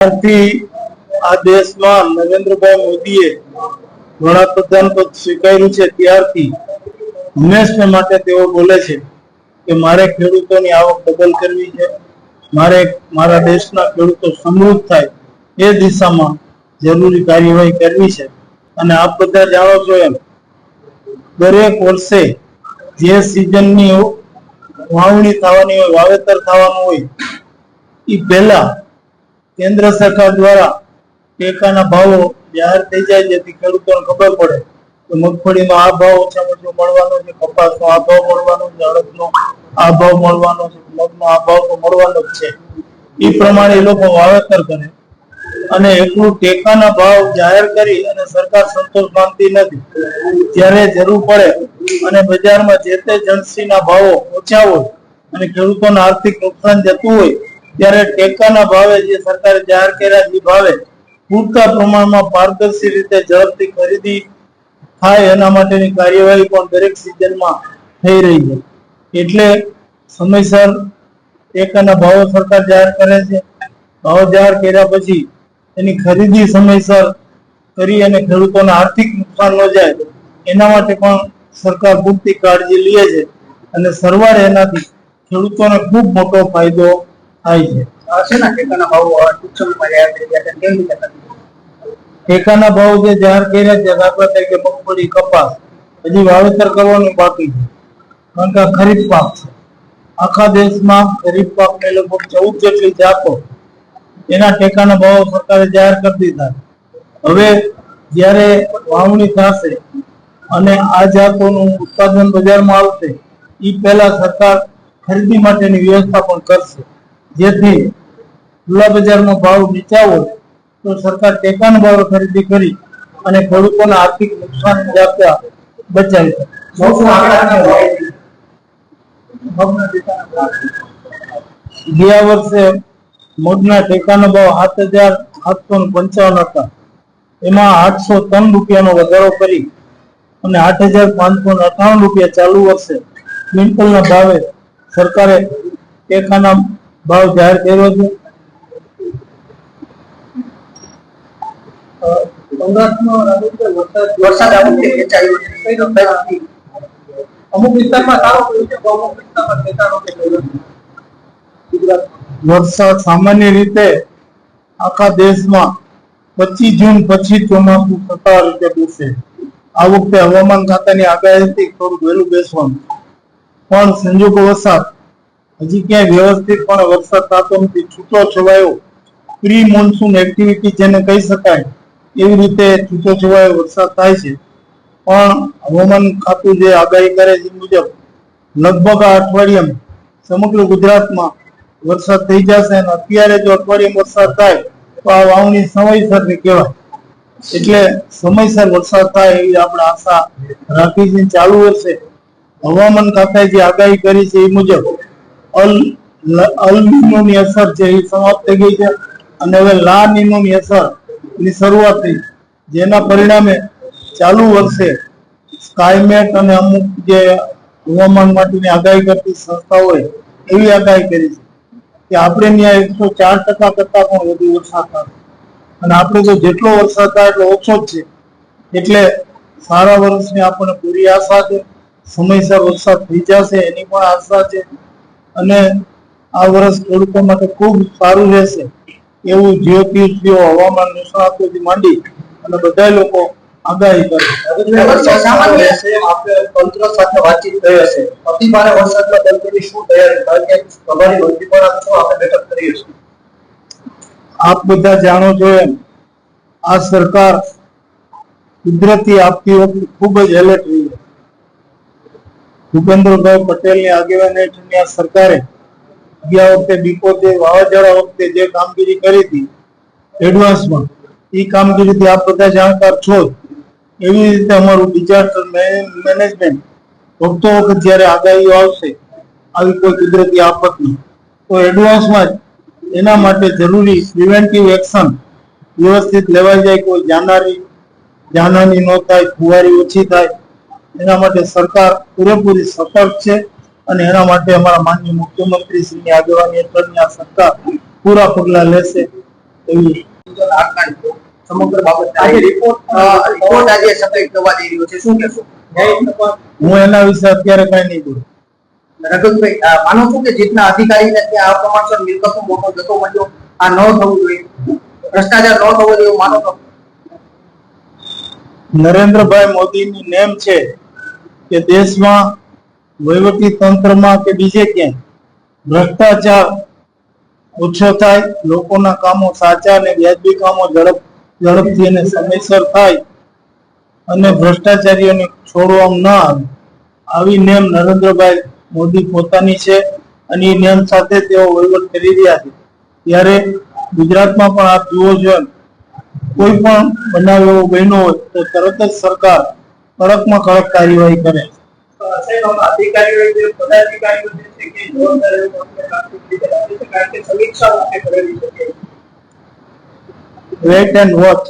આ દેશમાં નરેન્દ્રભાઈ મોદીએ વડાપ્રધાન પદ સ્વીકાર્યું છે ત્યારથી હંમેશા માટે તેઓ બોલે છે કે મારે ખેડૂતોની આવક ડબલ કરવી છે, મારે મારા દેશના ખેડૂતો સમૃદ્ધ થાય એ દિશામાં જરૂરી કાર્યવાહી કરવી છે। અને આપ બધા જાણો છો એમ દરેક વર્ષે જે સિઝનની વાવણી થવાની હોય, વાવેતર થવાનું હોય એ પહેલા केंद्र सरकार द्वारा टेकाना भाव जाहिर थई जाय जेथी खेडूतोने खबर पड़े तो मगफळीनो आ भाव ओछामां ओछो मळवानो छे, कपासनो आ भाव मळवानो छे, अड़दनो आ भाव मळवानो छे, मगनो आ भाव तो मळवानो ज छे। ई प्रमाणे ए लोको वावेतर करे અને એટલું ટેકાના ભાવ જાહેર કરી અને સરકાર સંતોષ માનતી નથી। જ્યારે જરૂર પડે અને બજારમાં જે તે જણસીના ભાવો ઓછા હોય અને ખેડૂતોને આર્થિક નુકસાન જતું હોય ત્યારે ટેકાના ભાવે જે સરકારે જાહેર કર્યા એ ભાવે પૂરતા પ્રમાણમાં પારદર્શી રીતે ઝડપથી ખરીદી થાય એના માટેની કાર્યવાહી પણ દરેક સિઝનમાં થઈ રહી છે। એટલે સમયસર ટેકાના ભાવો સરકાર જાહેર કરે છે। ભાવ જાહેર કર્યા પછી એની ખરીદી સમયસર કરી અને ખેડૂતોને આર્થિક નુકસાન ન જાય એના માટે પણ સરકાર પૂરતી કાળજી લે છે અને સરવાળે એનાથી ખેડૂતોને ખૂબ મોટો ફાયદો થાય છે। ટેકાના ભાવ જે જાહેર કર્યા છે દાખલા તરીકે મગફળી, કપાસ હજી વાવેતર કરવાનું બાકી છે કારણ કે ખરીફ પાક છે। આખા દેશમાં ખરીફ પાકને લગભગ 14 જેટલી જાતો એના ટેકાના ભાવ સરકારે જાહેર કરી દીધા। હવે જ્યારે વાવણી થશે અને આ જાતોનું ઉત્પાદન બજારમાં આવશે એ પહેલા સરકાર ખરીદી માટેની વ્યવસ્થા પણ કરશે જેથી ખુલ્લા બજારમાં ભાવ નીચા હોય તો સરકાર ટેકાના ભાવે ખરીદી કરી અને ખેડૂતોને આર્થિક નુકસાન જાતા બચાવી શકે। ગયા વર્ષે મગના ટેકાનો ભાવ 7,755 હતા, એમાં 803 રૂપિયાનો વધારો કરી અને 8,558 રૂપિયા ચાલુ વર્ષે ક્વિન્ટલના ભાવે સરકારે ટેકાના ભાવ જાહેર કર્યો છે। અમુક વિસ્તારમાં સારો પડ્યો છે, અમુક વિસ્તારમાં ટેકાનો વરસાદ સામાન્ય રીતે આખા દેશમાં 25 જૂન પછી ચોમાસું સત્તાવાર રીતે બેસે। આ વખતે હવામાન ખાતાની આગાહીથી થોડું વહેલું બેસવાનું પણ સંજોગો વરસાદ હજી ક્યાંય વ્યવસ્થિતપણે વરસાદ થતો નથી। છૂટો છવાયો પ્રી મોન્સૂન એક્ટિવિટી જેને કહી શકાય એવી રીતે છૂટો છવાયો વરસાદ થાય છે પણ હવામાન ખાતું જે આગાહી કરે છે મુજબ લગભગ આ અઠવાડિયામાં સમગ્ર ગુજરાતમાં વરસાદ થઈ જશે અને અત્યારે જો અઠવાડિયામાં વરસાદ થાય તો આ વાવણી સમયસરની કહેવાય। એટલે સમયસર વરસાદ થાય એવી આપણે આશા રાખી છે। ચાલુ વર્ષે હવામાન ખાતાએ જે આગાહી કરી છે એ મુજબ અલ નીનોની અસર છે એ સમાપ્ત થઈ ગઈ છે અને હવે લા નીનોની અસર ની શરૂઆત થઈ જેના પરિણામે ચાલુ વર્ષે સ્કાયમેટ અને અમુક જે હવામાન માટેની આગાહી કરતી સંસ્થા હોય એવી આગાહી કરી છે કે આપણે ત્યાં 104% કરતા પણ વધુ વરસાદ થાય અને આપણે તો જેટલો વરસાદ થાય એટલો ઓછો જ છે। એટલે સારા વર્ષની આપણને પૂરી આશા છે। સમયસર વરસાદ થઈ જશે એની પણ આશા છે અને આ વર્ષ ખેડૂતો માટે ખૂબ સારું રહેશે એવું જ્યોતિષીઓ, હવામાન નિષ્ણાતોથી માંડી અને બધા લોકો આગાહી કરે છે। સામાન્ય આપણે તંત્ર સાથે વાતચીત થઈ હશે અતિ ભારે વરસાદમાં તંત્રની શું તૈયારી કારણ કે તમારી મંત્રીપણા શું આપણે બેઠક કરીએ છીએ। આપ બધા જાણો છો એમ આ સરકાર કુદરતી આપતી વખતે ખૂબ જ એલર્ટ રહી છે। ભૂપેન્દ્રભાઈ પટેલની આગેવાની હેઠળની આ સરકારે ગયા વખતે બીકોતે વાવાઝોડા વખતે જે કામગીરી કરી હતી એડવાન્સમાં એ કામગીરીથી આપ બધા જાણકાર છો એવી રીતે અમારું ડિઝાસ્ટર મેનેજમેન્ટ વખતો વખત જ્યારે આગાહીઓ આવશે આવી કોઈ કુદરતી આફતની તો એડવાન્સમાં જ એના માટે જરૂરી પ્રિવેન્ટિવ એક્શન વ્યવસ્થિત લેવાઈ જાય। કોઈ જાનહાની ન થાય, ખુવારી ઓછી થાય એના માટે સરકાર પૂરેપૂરી સતર્ક છે અને એના માટે અમારા માનનીય મુખ્યમંત્રી શ્રીની આગેવાની હેઠળની આ સરકાર પૂરા પગલા લેશે। એવી સમગ્ર બાબત આજે રિપોર્ટ આજે સફેદ થવા જઈ રહ્યો છે, શું કહેશો? હું એના વિશે અત્યારે કઈ નહીં બોલું. રઘુભાઈ, માનો છો કે જેટલા અધિકારીને ત્યાં આ પ્રમાણસર મિલકતનો મોટો જથ્થો મળ્યો, આ ન થવું જોઈએ, ભ્રષ્ટાચાર ન થવો જોઈએ, માનો છો? નરેન્દ્રભાઈ મોદીની નેમ છે કે દેશમાં વહીવટી તંત્રમાં કે બીજે ક્યાંય ભ્રષ્ટાચાર ઓછો થાય, લોકોના કામો સાચા અને વ્યાજબી કામો ઝડપથી અને સમયસર થાય અને ભ્રષ્ટાચારીઓને છોડવામાં ન આવે, આવી નેમ નરેન્દ્રભાઈ મોદી પોતાની છે અને એ નેમ સાથે તેઓ વહીવટ કરી રહ્યા છે. ત્યારે ગુજરાતમાં પણ આપ જુઓ છો, કોઈ પણ બનાવ એવો બન્યો હોય તો તરત જ સરકાર કડકમાં કડક કાર્યવાહી કરે. Weight and watch.